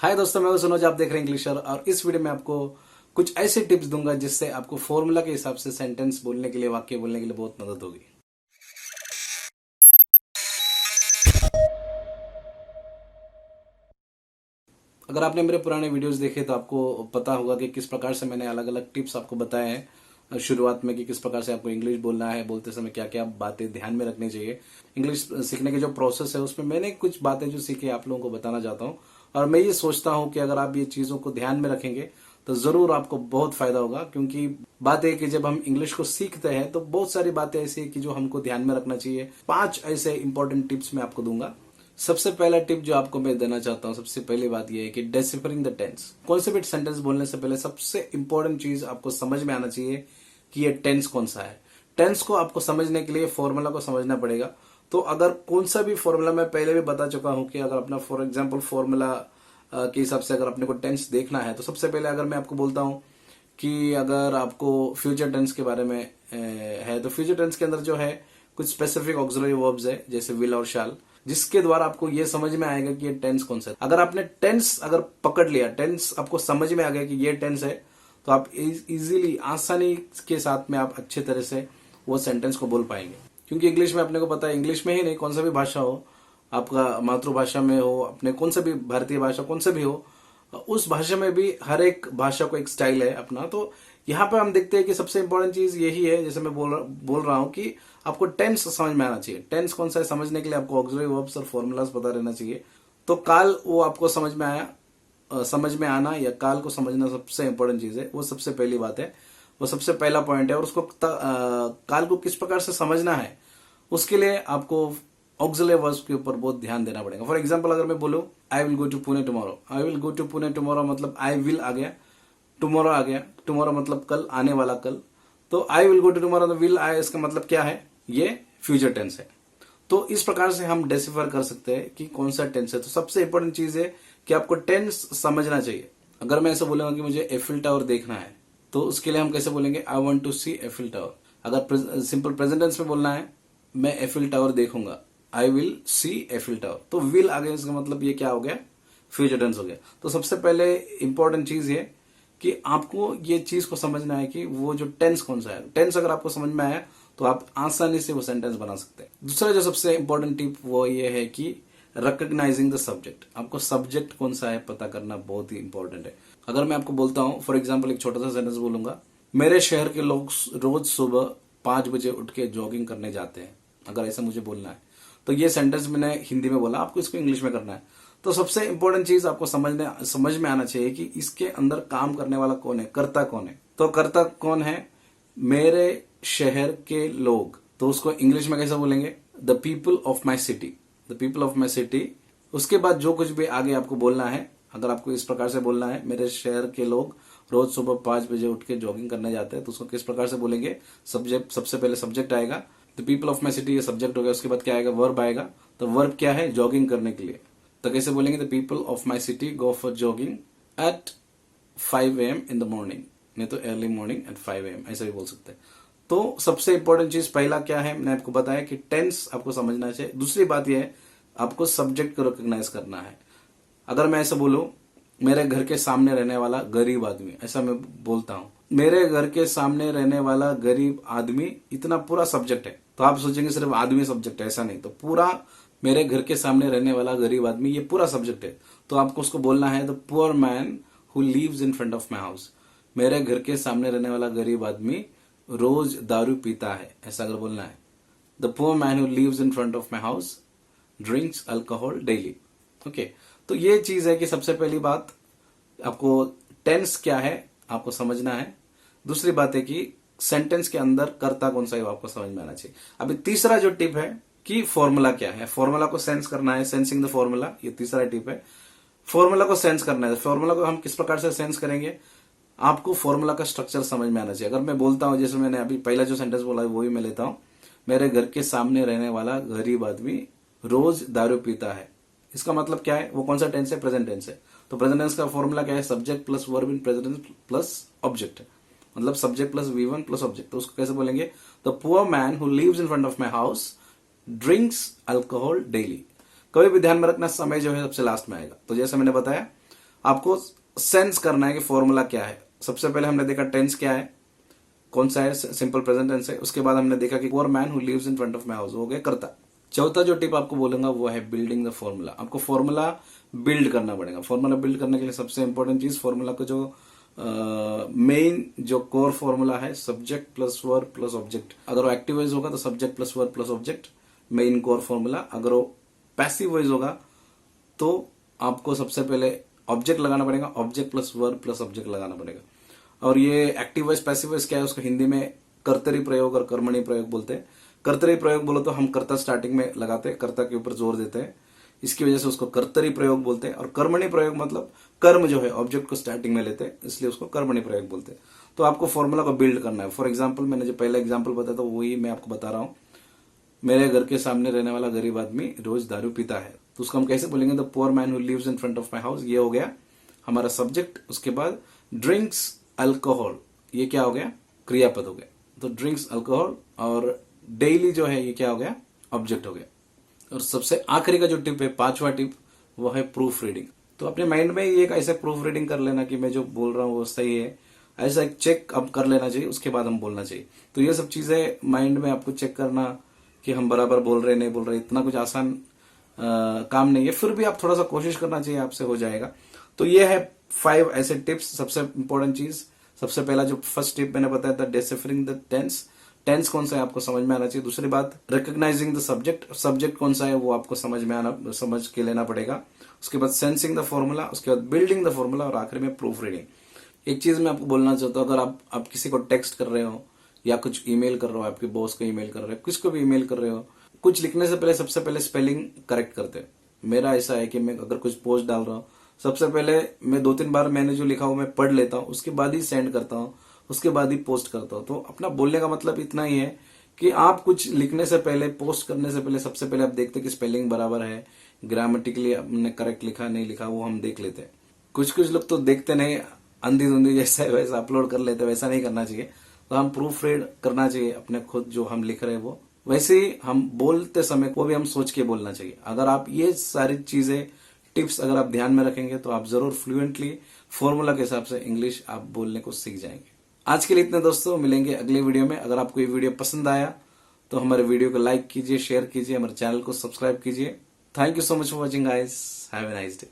हाय दोस्तों, मैं हूं सुनोज। आप देख रहे हैं इंग्लिशर और इस वीडियो में आपको कुछ ऐसे टिप्स दूंगा जिससे आपको फॉर्मूला के हिसाब से सेंटेंस बोलने के लिए, वाक्य बोलने के लिए बहुत मदद होगी। अगर आपने मेरे पुराने वीडियोस देखे तो आपको पता होगा कि किस प्रकार से मैंने अलग अलग टिप्स आपको बताए हैं शुरुआत में कि किस प्रकार से आपको इंग्लिश बोलना है, बोलते समय क्या क्या बातें ध्यान में रखनी चाहिए। इंग्लिश सीखने की जो प्रोसेस है उसमें मैंने कुछ बातें जो सीखी आप लोगों को बताना चाहता हूँ। और मैं ये सोचता हूँ कि अगर आप ये चीजों को ध्यान में रखेंगे तो जरूर आपको बहुत फायदा होगा, क्योंकि बात है कि जब हम इंग्लिश को सीखते हैं तो बहुत सारी बातें ऐसी है कि जो हमको ध्यान में रखना चाहिए। 5 ऐसे इंपॉर्टेंट टिप्स मैं आपको दूंगा। सबसे पहला टिप जो आपको मैं देना चाहता हूं, सबसे पहली बात यह है कि डेसिफरिंग द टेंस। कौन से भी सेंटेंस बोलने से पहले सबसे इंपॉर्टेंट चीज आपको समझ में आना चाहिए कि ये टेंस कौन सा है। टेंस को आपको समझने के लिए फॉर्मूला को समझना पड़ेगा। तो अगर कौन सा भी फॉर्मूला, मैं पहले भी बता चुका हूं कि अगर अपना फॉर एग्जाम्पल फॉर्मूला के हिसाब से अगर अपने को टेंस देखना है तो सबसे पहले अगर मैं आपको बोलता हूं कि अगर आपको फ्यूचर टेंस के बारे में है तो फ्यूचर टेंस के अंदर जो है कुछ स्पेसिफिक ऑक्सिलरी वर्ब्स है जैसे विल और शाल, जिसके द्वारा आपको ये समझ में आएगा कि ये टेंस कौन सा है। अगर आपने टेंस अगर पकड़ लिया, टेंस आपको समझ में आ गया कि ये टेंस है, तो आप इजीली, आसानी के साथ में आप अच्छे तरह से वो सेंटेंस को बोल पाएंगे। क्योंकि इंग्लिश में अपने को पता है, इंग्लिश में ही नहीं, कौन सा भी भाषा हो, आपका मातृभाषा में हो, अपने कौन सा भी भारतीय भाषा कौन सा भी हो, उस भाषा में भी हर एक भाषा को एक स्टाइल है अपना। तो यहाँ पे हम देखते हैं कि सबसे इंपॉर्टेंट चीज यही है, जैसे मैं बोल रहा हूँ कि आपको टेंस समझ में आना चाहिए। टेंस कौन सा है समझने के लिए आपको ऑक्सिलरी वर्ब्स और फॉर्मूलाज पता रहना चाहिए। तो काल वो आपको समझ में आया, समझ में आना या काल को समझना सबसे इंपॉर्टेंट चीज है। वो सबसे पहली बात है, वो सबसे पहला पॉइंट है। और उसको काल को किस प्रकार से समझना है उसके लिए आपको ऑक्सिलरी वर्ब्स के ऊपर बहुत ध्यान देना पड़ेगा। फॉर एग्जाम्पल अगर मैं बोलूं I will go to Pune tomorrow, I will go to Pune tomorrow मतलब आई विल आ गया, टुमारो आ गया, टुमारो मतलब कल, आने वाला कल। तो I will go to tomorrow, तो विल आया, इसका मतलब क्या है, ये फ्यूचर टेंस है। तो इस प्रकार से हम डेसिफर कर सकते हैं कि कौन सा टेंस है। तो सबसे इंपॉर्टेंट चीज है कि आपको टेंस समझना चाहिए। अगर मैं ऐसा बोलूंगा कि मुझे एफिल टावर देखना है तो उसके लिए हम कैसे बोलेंगे, I want to see Eiffel Tower. अगर सिंपल प्रेजेंट टेंस में बोलना है, मैं एफिल टावर देखूंगा, I will see Eiffel Tower, तो विल आ गया, इसका मतलब ये क्या हो गया, फ्यूचर टेंस हो गया। तो सबसे पहले इंपॉर्टेंट चीज ये कि आपको ये चीज को समझना है कि वो जो टेंस कौन सा है। टेंस अगर आपको समझ में आया तो आप आसानी से वो सेंटेंस बना सकते हैं। दूसरा जो सबसे इंपॉर्टेंट टिप वो ये है कि रिकॉग्नाइजिंग द सब्जेक्ट। आपको सब्जेक्ट कौन सा है पता करना बहुत ही इंपॉर्टेंट है। अगर मैं आपको बोलता हूं, फॉर एग्जाम्पल एक छोटा सा सेंटेंस बोलूंगा, मेरे शहर के लोग रोज सुबह 5 बजे उठ के जॉगिंग करने जाते हैं, अगर ऐसा मुझे बोलना है तो ये सेंटेंस मैंने हिंदी में बोला, आपको इसको इंग्लिश में करना है। तो सबसे इंपॉर्टेंट चीज आपको समझ में आना चाहिए कि इसके अंदर काम करने वाला कौन है, कर्ता कौन है। तो कर्ता कौन है, मेरे शहर के लोग। तो उसको इंग्लिश में कैसे बोलेंगे, the people of my city, the people of my city. उसके बाद जो कुछ भी आगे आपको बोलना है, अगर आपको इस प्रकार से बोलना है, मेरे शहर के लोग रोज सुबह 5 बजे उठ के जॉगिंग करने जाते हैं, तो उसको किस प्रकार से बोलेंगे, सब्जेक्ट, सबसे पहले सब्जेक्ट आएगा, the people of my city, ये सब्जेक्ट हो गया। उसके बाद क्या आएगा, वर्ब आएगा। तो वर्ब क्या है, जॉगिंग करने के लिए। तो कैसे बोलेंगे, the people of my city go for jogging at 5 AM in the morning, नहीं तो अर्ली मॉर्निंग एट 5 AM, ऐसा भी बोल सकते हैं। तो सबसे इंपॉर्टेंट चीज पहला क्या है, मैंने आपको बताया कि टेंस आपको समझना चाहिए। दूसरी बात यह है, आपको सब्जेक्ट को रिकॉग्नाइज करना है। अगर मैं ऐसा बोलूं, मेरे घर के सामने रहने वाला गरीब आदमी, ऐसा मैं बोलता हूं, मेरे घर के सामने रहने वाला गरीब आदमी, इतना पूरा सब्जेक्ट है। तो आप सोचेंगे सिर्फ आदमी सब्जेक्ट है, ऐसा नहीं। तो पूरा मेरे घर के सामने रहने वाला गरीब आदमी, ये पूरा सब्जेक्ट है। तो आपको उसको बोलना है, the poor man who lives in front of my house, मेरे घर के सामने रहने वाला गरीब आदमी रोज दारू पीता है, ऐसा अगर बोलना है। The poor man who lives in front of my house drinks alcohol daily. Okay, तो ये चीज है कि सबसे पहली बात आपको टेंस क्या है आपको समझना है। दूसरी बात है कि सेंटेंस के अंदर कर्ता कौन सा है वो आपको समझ में आना चाहिए। अभी तीसरा जो टिप है कि फॉर्मूला क्या है, फॉर्मूला को सेंस करना है, सेंसिंग द फॉर्मूला, ये तीसरा टिप है। फॉर्मूला को सेंस करना है। फॉर्मूला को हम किस प्रकार से सेंस करेंगे, आपको फॉर्मूला का स्ट्रक्चर समझ में आना चाहिए। अगर मैं बोलता हूं, जैसे मैंने अभी पहला जो सेंटेंस बोला है वो ही मैं लेता हूं, मेरे घर के सामने रहने वाला गरीब आदमी रोज दारू पीता है, इसका मतलब क्या है, वो कौन सा टेंस है, प्रेजेंट टेंस है। तो प्रेजेंट टेंस का फॉर्मूला क्या है, subject plus verb in present plus object, मतलब subject plus V1 plus object. तो उसको कैसे बोलेंगे, the poor man who lives in front of my house drinks alcohol daily. कभी भी ध्यान में रखना, समय जो है सबसे लास्ट में आएगा। तो जैसे मैंने बताया, आपको सेंस करना है कि फॉर्मूला क्या है। सबसे पहले हमने देखा टेंस क्या है, कौन सा है, सिंपल प्रेजेंट टेंस है। उसके बाद हमने देखा कि poor man who lives in front of my house, हो गया कर्ता। चौथा जो टिप आपको बोलूंगा वो है बिल्डिंग द फॉर्मूला। आपको फॉर्मूला बिल्ड करना पड़ेगा। फॉर्मूला बिल्ड करने के लिए सबसे इंपॉर्टेंट चीज, फॉर्मूला को जो मेन जो कोर फॉर्मूला है, subject plus verb plus object. अगर वो एक्टिव वॉइस होगा तो subject plus verb plus object, main core formula. अगर वो पैसिव वॉइस होगा तो आपको सबसे पहले ऑब्जेक्ट लगाना पड़ेगा, object plus verb plus object लगाना पड़ेगा। और ये एक्टिव वॉइस पैसिव वॉइस क्या है, उसको हिंदी में कर्तरी प्रयोग और कर्मणी प्रयोग बोलते हैं। कर्तरी प्रयोग बोलो तो हम कर्ता स्टार्टिंग में लगाते हैं, कर्ता के ऊपर जोर देते हैं, इसकी वजह से उसको कर्तरी प्रयोग बोलते हैं। और कर्मणी प्रयोग मतलब कर्म जो है ऑब्जेक्ट को स्टार्टिंग में लेते हैं, इसलिए उसको कर्मणी प्रयोग बोलते हैं। तो आपको फॉर्मूला को बिल्ड करना है। फॉर एग्जाम्पल मैंने जो पहला एग्जाम्पल बताया था वही मैं आपको बता रहा हूं। मेरे घर के सामने रहने वाला गरीब आदमी रोज दारू पीता है, तो उसको हम कैसे बोलेंगे, the poor man who lives in front of my house. ये हो गया हमारा सब्जेक्ट। उसके बाद ड्रिंक्स अल्कोहल, ये क्या हो गया, क्रियापद हो गया। तो ड्रिंक्स अल्कोहल और डेली जो है ये क्या हो गया, ऑब्जेक्ट हो गया। और सबसे आखिरी का जो टिप है, पांचवा टिप, वो है प्रूफ रीडिंग। तो अपने माइंड में ये एक ऐसे प्रूफ रीडिंग कर लेना कि मैं जो बोल रहा हूँ वो सही है, ऐसा एक चेक अब कर लेना चाहिए, उसके बाद हम बोलना चाहिए। तो ये सब चीजें माइंड में आपको चेक करना कि हम बराबर बोल रहे नहीं बोल रहे, इतना कुछ आसान काम नहीं है, फिर भी आप थोड़ा सा कोशिश करना चाहिए, आपसे हो जाएगा। तो ये है 5 ऐसे टिप्स। सबसे इंपॉर्टेंट चीज, सबसे पहला जो फर्स्ट टिप मैंने बताया था, डिसिफरिंग द टेंस। टेंस कौन सा है आपको समझ में आना चाहिए। दूसरी बात, रिकॉग्नाइजिंग द सब्जेक्ट, सब्जेक्ट कौन सा है वो आपको समझ के लेना पड़ेगा। उसके बाद सेंसिंग द फॉर्मूला, उसके बाद बिल्डिंग द फॉर्मूला, और आखिर में प्रूफ रीडिंग। एक चीज मैं आपको बोलना चाहता हूँ, अगर आप किसी को टेक्स्ट कर रहे हो या कुछ ईमेल कर रहे हो, आपके बॉस को ईमेल कर रहे हो, किसको भी ईमेल कर रहे हो, कुछ लिखने से पहले सबसे पहले स्पेलिंग करेक्ट करते हैं। मेरा ऐसा है कि मैं अगर कुछ पोस्ट डाल रहा हूँ, सबसे पहले मैं 2-3 बार मैंने जो लिखा हो मैं पढ़ लेता हूँ, उसके बाद ही सेंड करता हूँ, उसके बाद ही पोस्ट करता हूँ। तो अपना बोलने का मतलब इतना ही है कि आप कुछ लिखने से पहले, पोस्ट करने से पहले सबसे पहले आप देखते कि स्पेलिंग बराबर है, ग्रामेटिकली आपने करेक्ट लिखा नहीं लिखा, वो हम देख लेते हैं। कुछ लोग तो देखते नहीं, अंधी धुंधी जैसा वैसा अपलोड कर लेते, वैसा नहीं करना चाहिए। तो हम प्रूफ रीड करना चाहिए अपने खुद जो हम लिख रहे हैं वो। वैसे ही हम बोलते समय वो भी हम सोच के बोलना चाहिए। अगर आप ये सारी चीजें, टिप्स अगर आप ध्यान में रखेंगे तो आप जरूर फ्लुएंटली फॉर्मूला के हिसाब से इंग्लिश आप बोलने को सीख जाएंगे। आज के लिए इतने दोस्तों, मिलेंगे अगले वीडियो में। अगर आपको ये वीडियो पसंद आया तो हमारे वीडियो को लाइक कीजिए, शेयर कीजिए, हमारे चैनल को सब्सक्राइब कीजिए। Thank you so much for watching guys, have a nice day.